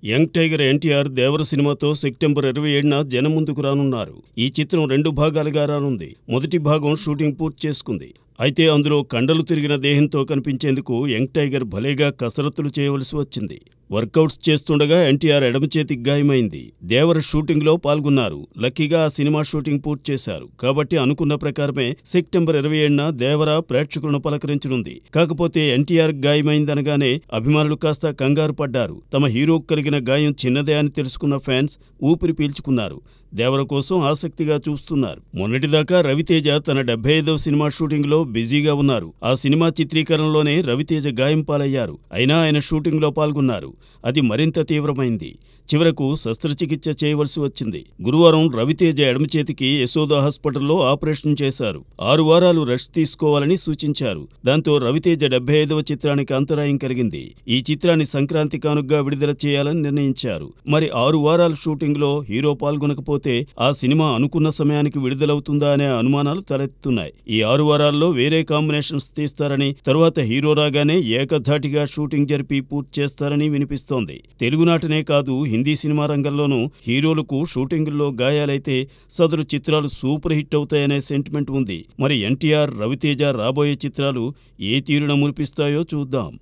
Young tiger NTR దేవర సినిమాతో September 27న జనం ముందుకు రానున్నారు. ఈ చిత్రం 2 భాగాలుగా రానుంది. మొదటి భాగం షూటింగ్ పూర్తి చేసుకుంది. అయితే అందులో కండలు తిరిగిన దేహంతో కనిపించేందుకు యంగ్ టైగర్ భలేగా కసరత్తులు చేయవలసి వచ్చింది. వర్కౌట్స్ చేస్తుండగా ఎన్టీఆర్ ఎడమ చేతికి గాయమైంది. దేవర షూటింగ్లో పాల్గొన్నారు. లక్కీగా ఆ సినిమా షూటింగ్ పూర్తి చేశారు. కాబట్టి అనుకున్న ప్రకారమే సెప్టెంబర్ 27న దేవర ప్రేక్షకులను పలకరించనుంది. కాకపోతే ఎన్టీఆర్ గాయమైందనగానే అభిమానులు కాస్త కంగారు పడ్డారు. తమ హీరోకు కలిగిన గాయం చిన్నదే అని తెలుసుకున్న ఫ్యాన్స్ ఊపిరి పీల్చుకున్నారు. దేవర కోసం ఆసక్తిగా చూస్తున్నారు. మొన్నటిదాకా రవితేజ తన 75వ సినిమా షూటింగ్లో బిజీగా ఉన్నారు. ఆ సినిమా చిత్రీకరణలోనే రవితేజ గాయం పాలయ్యారు. అయినా ఆయన షూటింగ్లో పాల్గొన్నారు. అది మరింత తీవ్రమైంది. చివరకు శస్త్రచికిత్స చేయవలసి వచ్చింది. గురువారం రవితేజ ఎడమ చేతికి యశోద హాస్పిటల్లో ఆపరేషన్ చేశారు. 6 వారాలు రెస్ట్ తీసుకోవాలని సూచించారు. దాంతో రవితేజ 75వ చిత్రానికి అంతరాయం కలిగింది. ఈ చిత్రాన్ని సంక్రాంతి కానుగ్గా విడుదల చేయాలని నిర్ణయించారు. మరి 6 వారాల షూటింగ్లో హీరో పాల్గొనకపోతే ఆ సినిమా అనుకున్న సమయానికి విడుదలవుతుందా అనే అనుమానాలు తలెత్తుతున్నాయి. ఈ 6 వారాల్లో వేరే కాంబినేషన్స్ తీస్తారని, తరువాత హీరో రాగానే ఏకధాటిగా షూటింగ్ జరిపి పూర్తి చేస్తారని వినిపిస్తోంది. తెలుగునాటనే కాదు, హిందీ సినిమా రంగంలోనూ హీరోలకు షూటింగుల్లో గాయాలైతే సదరు చిత్రాలు సూపర్ హిట్ అవుతాయనే సెంటిమెంట్ ఉంది. మరి ఎన్టీఆర్, రవితేజ రాబోయే చిత్రాలు ఏ తీరున మురిపిస్తాయో చూద్దాం.